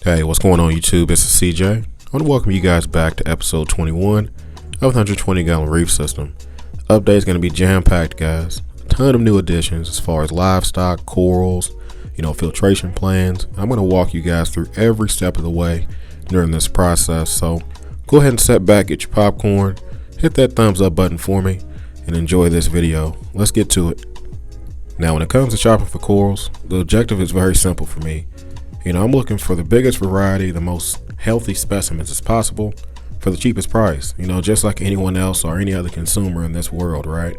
Hey, what's going on YouTube? It's CJ. I want to welcome you guys back to episode 21 of 120 gallon reef system. Update is going to be jam-packed, guys. A ton of new additions as far as livestock, corals, filtration plans. I'm going to walk you guys through every step of the way during this process. So go ahead and sit back, get your popcorn, hit that thumbs up button for me, and enjoy this video. Let's get to it. Now, when it comes to shopping for corals, the objective is very simple for me. I'm looking for the biggest variety, the most healthy specimens as possible for the cheapest price, just like anyone else or any other consumer in this world, right?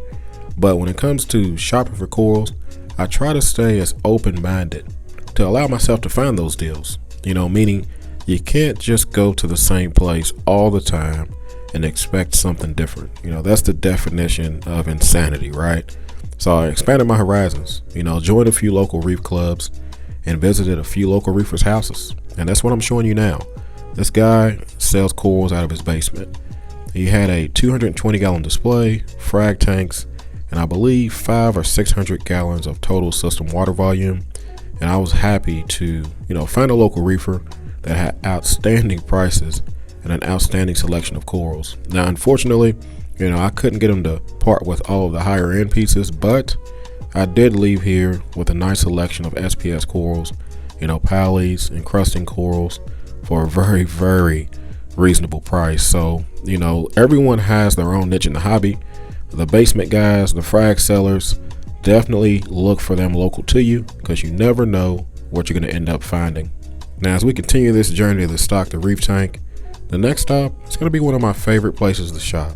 But when it comes to shopping for corals, I try to stay as open-minded to allow myself to find those deals, meaning you can't just go to the same place all the time and expect something different. That's the definition of insanity, right? So I expanded my horizons, joined a few local reef clubs and visited a few local reefers' houses. And that's what I'm showing you now. This guy sells corals out of his basement. He had a 220 gallon display, frag tanks, and I believe 500 or 600 gallons of total system water volume. And I was happy to, find a local reefer that had outstanding prices and an outstanding selection of corals. Now, unfortunately, I couldn't get him to part with all of the higher end pieces, but I did leave here with a nice selection of SPS corals, pallies, encrusting corals for a very, very reasonable price. So, everyone has their own niche in the hobby. The basement guys, the frag sellers, definitely look for them local to you because you never know what you're going to end up finding. Now, as we continue this journey to stock the reef tank, the next stop is going to be one of my favorite places to shop,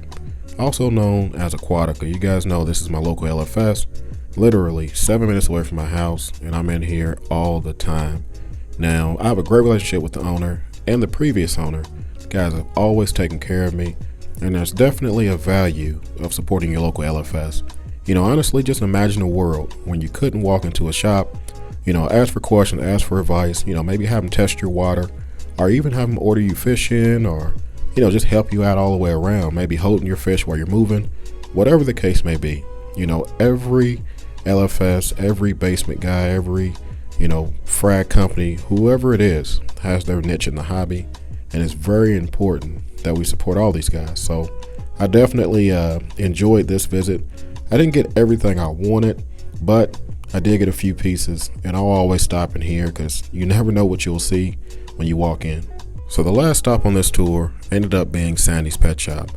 also known as Aquatica. You guys know this is my local LFS. Literally 7 minutes away from my house, and I'm in here all the time. Now, I have a great relationship with the owner and the previous owner. The guys have always taken care of me, and there's definitely a value of supporting your local LFS. Honestly, just imagine a world when you couldn't walk into a shop, ask for questions, ask for advice, maybe have them test your water, or even have them order you fish in, or just help you out all the way around, maybe holding your fish while you're moving, whatever the case may be. Every LFS, every basement guy, every frag company, whoever it is, has their niche in the hobby, and it's very important that we support all these guys. So I definitely enjoyed this visit. I didn't get everything I wanted, but I did get a few pieces, and I'll always stop in here because you never know what you'll see when you walk in. So the last stop on this tour ended up being Sandy's Pet Shop.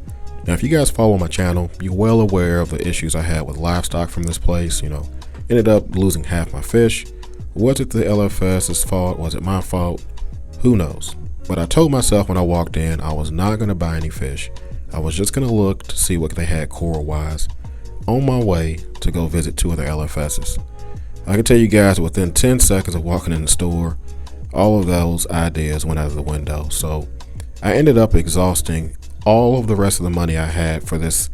Now, if you guys follow my channel, you're well aware of the issues I had with livestock from this place. Ended up losing half my fish. Was it the LFS's fault? Was it my fault? Who knows? But I told myself when I walked in, I was not going to buy any fish. I was just going to look to see what they had coral-wise on my way to go visit two of their LFS's. I can tell you guys within 10 seconds of walking in the store, all of those ideas went out of the window. So I ended up exhausting all of the rest of the money I had for this,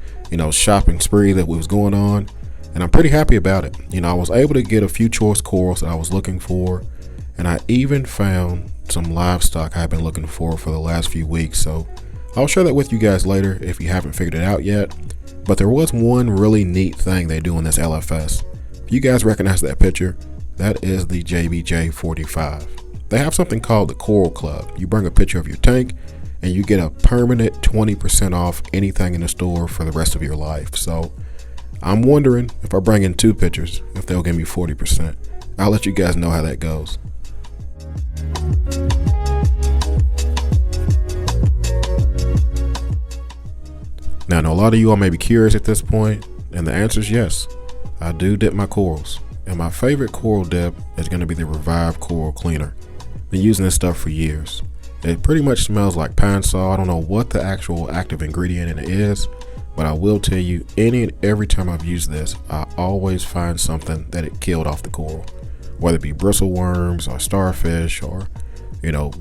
shopping spree that was going on. And I'm pretty happy about it. I was able to get a few choice corals that I was looking for. And I even found some livestock I've been looking for the last few weeks. So I'll share that with you guys later if you haven't figured it out yet. But there was one really neat thing they do in this LFS. If you guys recognize that picture, that is the JBJ45. They have something called the Coral Club. You bring a picture of your tank, and you get a permanent 20% off anything in the store for the rest of your life. So I'm wondering if I bring in 2 pictures, if they'll give me 40%. I'll let you guys know how that goes. Now, I know a lot of you all may be curious at this point, and the answer is yes. I do dip my corals, and my favorite coral dip is going to be the Revive Coral Cleaner. Been using this stuff for years. It pretty much smells like pine sol. I don't know what the actual active ingredient in it is, but I will tell you, any and every time I've used this, I always find something that it killed off the coral, whether it be bristleworms or starfish or,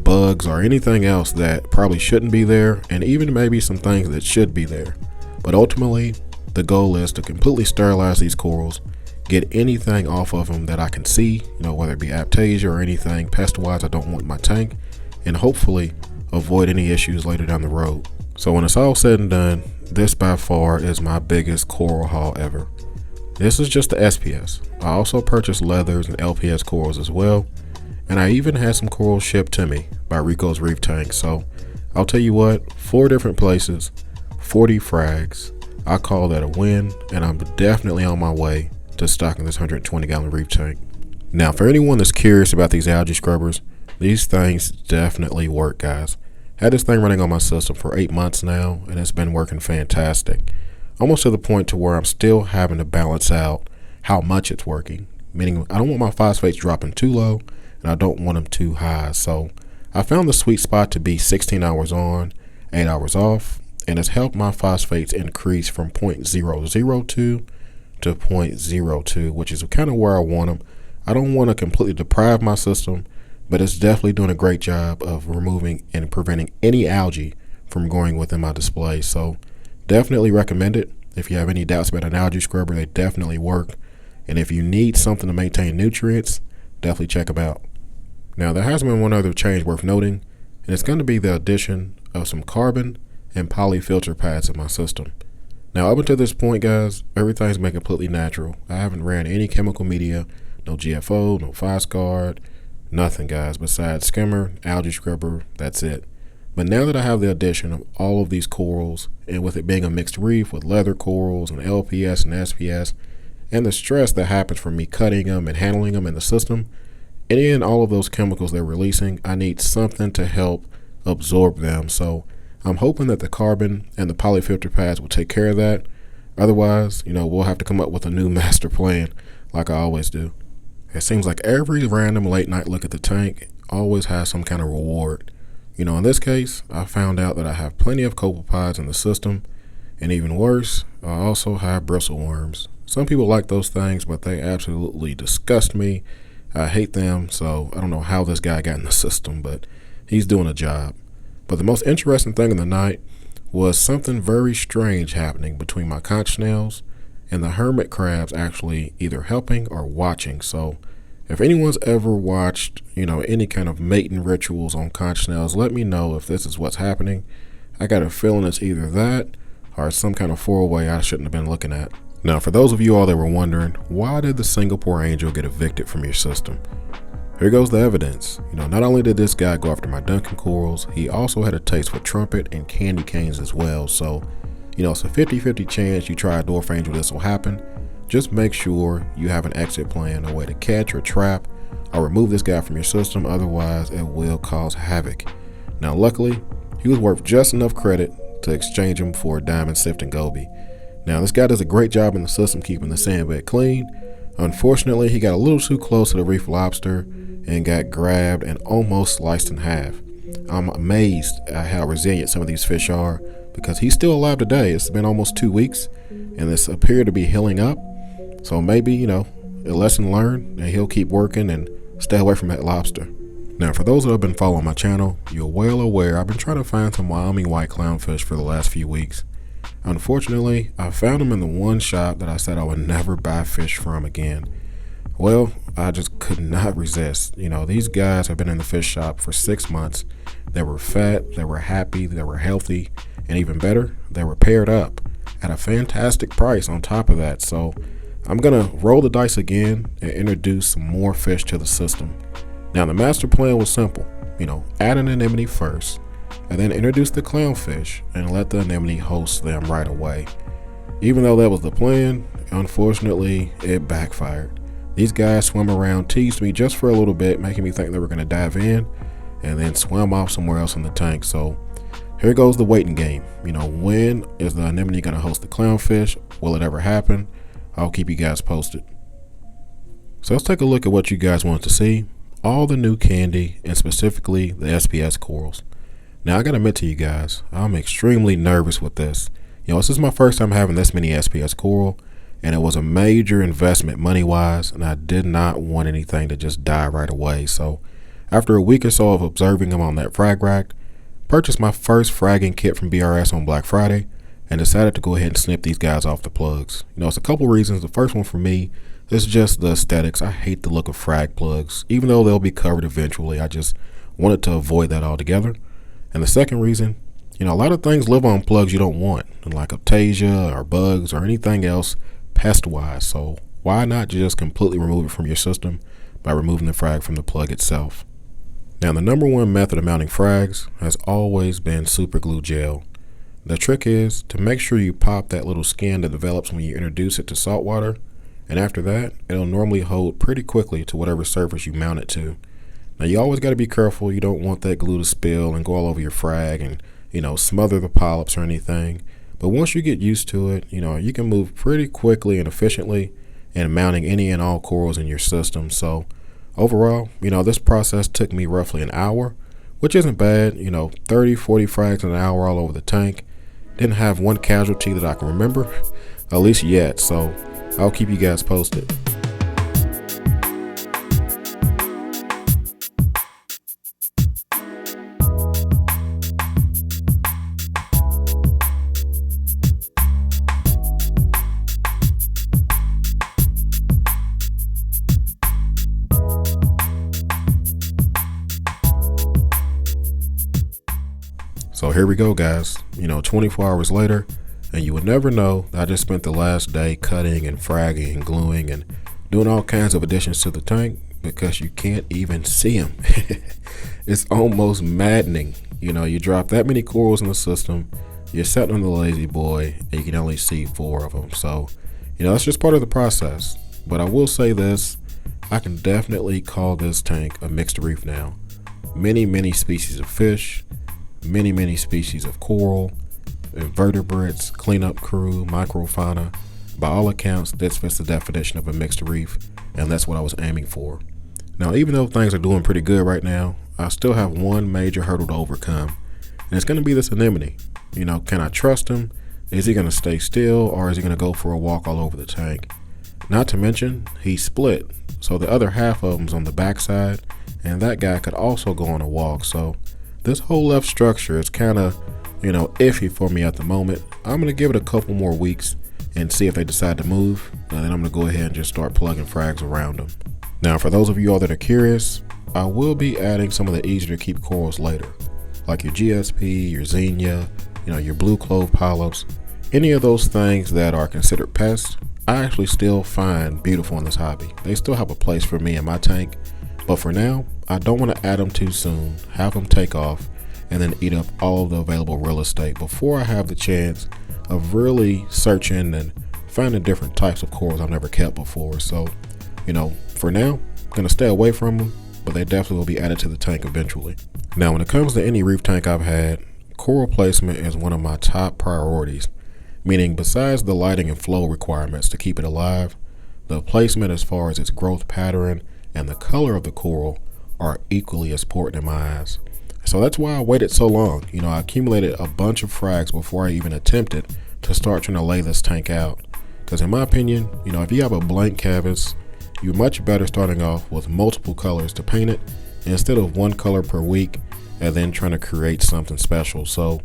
bugs or anything else that probably shouldn't be there, and even maybe some things that should be there. But ultimately, the goal is to completely sterilize these corals, get anything off of them that I can see, whether it be aptasia or anything pest-wise I don't want in my tank, and hopefully avoid any issues later down the road. So when it's all said and done, this by far is my biggest coral haul ever. This is just the SPS. I also purchased leathers and LPS corals as well, and I even had some corals shipped to me by Rico's Reef tank. So I'll tell you what, 4 different places, 40 frags. I call that a win, and I'm definitely on my way to stocking this 120-gallon Reef tank. Now, for anyone that's curious about these algae scrubbers, these things definitely work, guys. Had this thing running on my system for 8 months now, and it's been working fantastic. Almost to the point to where I'm still having to balance out how much it's working. Meaning, I don't want my phosphates dropping too low, and I don't want them too high. So I found the sweet spot to be 16 hours on, 8 hours off, and it's helped my phosphates increase from 0.002 to 0.02, which is kind of where I want them. I don't want to completely deprive my system, but it's definitely doing a great job of removing and preventing any algae from going within my display. So definitely recommend it. If you have any doubts about an algae scrubber, they definitely work. And if you need something to maintain nutrients, definitely check them out. Now, there has been one other change worth noting, and it's going to be the addition of some carbon and poly filter pads in my system. Now, up until this point, guys, everything's been completely natural. I haven't ran any chemical media, no GFO, no Phoscard, nothing, guys, besides skimmer, algae scrubber, that's it. But now that I have the addition of all of these corals, and with it being a mixed reef with leather corals and LPS and SPS, and the stress that happens from me cutting them and handling them in the system, any and all of those chemicals they're releasing, I need something to help absorb them. So I'm hoping that the carbon and the polyfilter pads will take care of that. Otherwise, we'll have to come up with a new master plan like I always do. It seems like every random late night look at the tank always has some kind of reward. In this case, I found out that I have plenty of copepods in the system, and even worse, I also have bristleworms. Some people like those things, but they absolutely disgust me. I hate them, so I don't know how this guy got in the system, but he's doing a job. But the most interesting thing in the night was something very strange happening between my conch snails and the hermit crabs actually either helping or watching. So if anyone's ever watched, any kind of mating rituals on conch snails, let me know if this is what's happening. I got a feeling it's either that or some kind of four-way I shouldn't have been looking at. Now, for those of you all that were wondering, why did the Singapore Angel get evicted from your system? Here goes the evidence. Not only did this guy go after my Duncan corals, he also had a taste for trumpet and candy canes as well. So, it's a 50-50 chance you try a dwarf angel, this will happen. Just make sure you have an exit plan, a way to catch or trap or remove this guy from your system. Otherwise, it will cause havoc. Now, luckily, he was worth just enough credit to exchange him for a diamond sifting goby. Now, this guy does a great job in the system keeping the sandbed clean. Unfortunately, he got a little too close to the reef lobster and got grabbed and almost sliced in half. I'm amazed at how resilient some of these fish are because he's still alive today. It's been almost 2 weeks and this appeared to be healing up. So maybe, a lesson learned, and he'll keep working and stay away from that lobster. Now, for those that have been following my channel, you're well aware I've been trying to find some Wyoming white clownfish for the last few weeks. Unfortunately, I found them in the one shop that I said I would never buy fish from again. Well, I just could not resist. These guys have been in the fish shop for 6 months. They were fat, they were happy, they were healthy, and even better, they were paired up at a fantastic price on top of that. So I'm gonna roll the dice again and introduce some more fish to the system. Now, the master plan was simple. Add an anemone first, and then introduce the clownfish and let the anemone host them right away. Even though that was the plan, unfortunately, it backfired. These guys swam around, teased me just for a little bit, making me think they were going to dive in, and then swam off somewhere else in the tank. So here goes the waiting game. When is the anemone going to host the clownfish? Will it ever happen? I'll keep you guys posted. So let's take a look at what you guys wanted to see. All the new candy, and specifically the SPS corals. Now, I gotta admit to you guys, I'm extremely nervous with this. This is my first time having this many SPS coral, and it was a major investment money-wise, and I did not want anything to just die right away. So after a week or so of observing them on that frag rack, purchased my first fragging kit from BRS on Black Friday, and decided to go ahead and snip these guys off the plugs. It's a couple reasons. The first one for me is just the aesthetics. I hate the look of frag plugs. Even though they'll be covered eventually, I just wanted to avoid that altogether. And the second reason, a lot of things live on plugs you don't want, like aptasia or bugs or anything else pest-wise. So why not just completely remove it from your system by removing the frag from the plug itself? Now, the number one method of mounting frags has always been super glue gel. The trick is to make sure you pop that little skin that develops when you introduce it to salt water, and after that, it'll normally hold pretty quickly to whatever surface you mount it to. Now, you always got to be careful. You don't want that glue to spill and go all over your frag and, smother the polyps or anything. But once you get used to it, you can move pretty quickly and efficiently in mounting any and all corals in your system. So overall, this process took me roughly an hour, which isn't bad. 30, 40 frags in an hour all over the tank. Didn't have one casualty that I can remember, at least yet. So I'll keep you guys posted. So here we go, guys. 24 hours later, and you would never know that I just spent the last day cutting and fragging and gluing and doing all kinds of additions to the tank because you can't even see them. It's almost maddening. You drop that many corals in the system, you're sitting on the lazy boy, and you can only see 4 of them. So, that's just part of the process. But I will say this, I can definitely call this tank a mixed reef now. Many species of fish, many species of coral, invertebrates, cleanup crew, microfauna. By all accounts, this fits the definition of a mixed reef, and that's what I was aiming for. Now, even though things are doing pretty good right now, I still have one major hurdle to overcome, and it's going to be this anemone. Can I trust him? Is he going to stay still, or is he going to go for a walk all over the tank? Not to mention, he's split, so the other half of him's on the backside, and that guy could also go on a walk. So this whole left structure is kind of, iffy for me at the moment. I'm going to give it a couple more weeks and see if they decide to move. And then I'm going to go ahead and just start plugging frags around them. Now, for those of you all that are curious, I will be adding some of the easier to keep corals later, like your GSP, your Xenia, your blue clove polyps. Any of those things that are considered pests, I actually still find beautiful in this hobby. They still have a place for me in my tank. But for now, I don't want to add them too soon, have them take off, and then eat up all of the available real estate before I have the chance of really searching and finding different types of corals I've never kept before. So, for now, I'm going to stay away from them, but they definitely will be added to the tank eventually. Now, when it comes to any reef tank I've had, coral placement is one of my top priorities, meaning besides the lighting and flow requirements to keep it alive, the placement as far as its growth pattern and the color of the coral are equally as important in my eyes. So that's why I waited so long. I accumulated a bunch of frags before I even attempted to start trying to lay this tank out. Because in my opinion, if you have a blank canvas, you're much better starting off with multiple colors to paint it instead of one color per week and then trying to create something special. So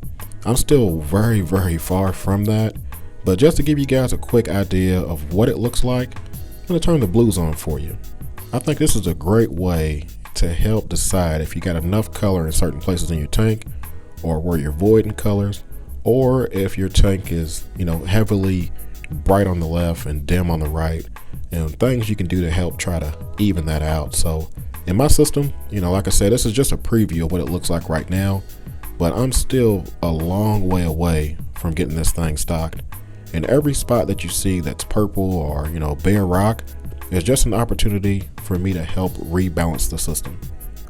I'm still very far from that. But just to give you guys a quick idea of what it looks like, I'm going to turn the blues on for you. I think this is a great way to help decide if you got enough color in certain places in your tank, or where you're void in colors, or if your tank is, heavily bright on the left and dim on the right, and things you can do to help try to even that out. So in my system, like I said, this is just a preview of what it looks like right now, but I'm still a long way away from getting this thing stocked. And every spot that you see that's purple or, bare rock, it's just an opportunity for me to help rebalance the system,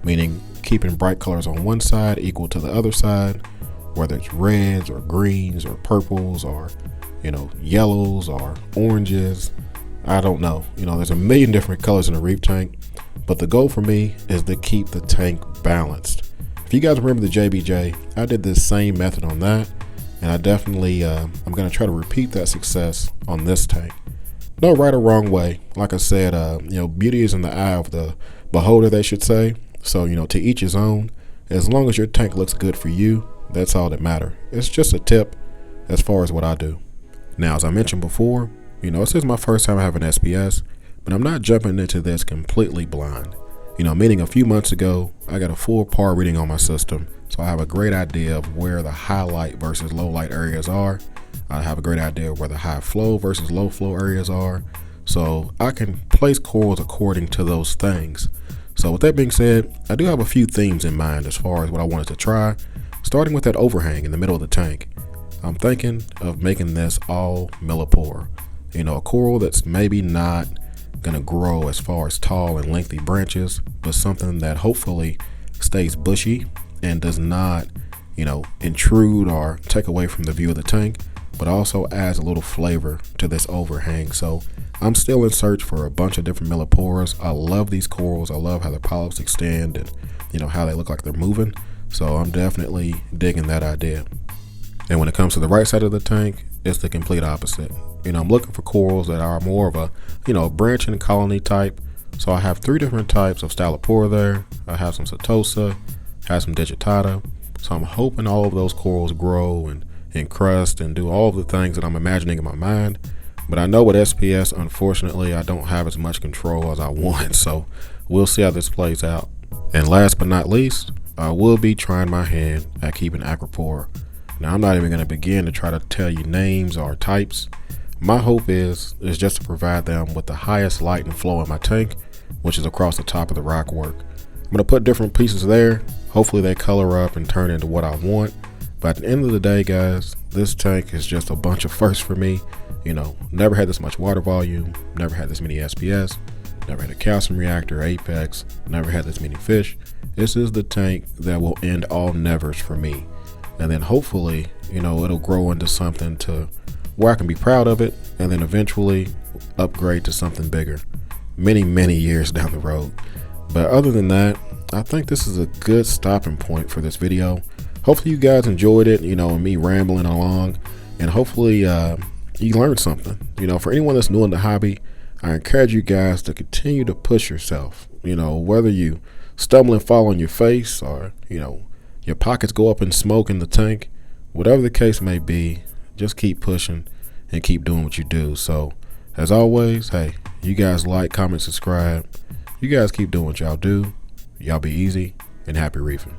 meaning keeping bright colors on one side equal to the other side, whether it's reds or greens or purples or, yellows or oranges. I don't know. There's a million different colors in a reef tank, but the goal for me is to keep the tank balanced. If you guys remember the JBJ, I did this same method on that, and I definitely, I'm going to try to repeat that success on this tank. No right or wrong way. Like I said, beauty is in the eye of the beholder, they should say. So, to each his own. As long as your tank looks good for you, that's all that matters. It's just a tip as far as what I do. Now, as I mentioned before, this is my first time having SPS, but I'm not jumping into this completely blind. Meaning a few months ago, I got a full PAR reading on my system, so I have a great idea of where the high light versus low light areas are. I have a great idea of where the high flow versus low flow areas are, so I can place corals according to those things. So with that being said, I do have a few themes in mind as far as what I wanted to try, starting with that overhang in the middle of the tank. I'm thinking of making this all millipore, a coral that's maybe not gonna grow as far as tall and lengthy branches, but something that hopefully stays bushy and does not, intrude or take away from the view of the tank, but also adds a little flavor to this overhang. So I'm still in search for a bunch of different millipores. I love these corals. I love how their polyps extend and how they look like they're moving. So I'm definitely digging that idea. And when it comes to the right side of the tank, it's the complete opposite. I'm looking for corals that are more of a, branching colony type. So I have 3 different types of stylopora there. I have some setosa, have some digitata. So I'm hoping all of those corals grow and encrust and do all of the things that I'm imagining in my mind. But I know with SPS, unfortunately, I don't have as much control as I want. So we'll see how this plays out. And last but not least, I will be trying my hand at keeping acropora. Now, I'm not even going to begin to try to tell you names or types. My hope is just to provide them with the highest light and flow in my tank, which is across the top of the rock work. I'm going to put different pieces there. Hopefully they color up and turn into what I want. But at the end of the day, guys, this tank is just a bunch of firsts for me. Never had this much water volume, never had this many SPS, never had a calcium reactor, apex, never had this many fish. This is the tank that will end all nevers for me. And then hopefully, it'll grow into something to where I can be proud of it, and then eventually upgrade to something bigger many, many years down the road. But other than that, I think this is a good stopping point for this video. Hopefully you guys enjoyed it, me rambling along, and hopefully you learned something. For anyone that's new in the hobby, I encourage you guys to continue to push yourself. Whether you stumble and fall on your face or, your pockets go up in smoke in the tank, whatever the case may be, just keep pushing and keep doing what you do. So as always, hey, you guys like, comment, subscribe. You guys keep doing what y'all do. Y'all be easy and happy reefing.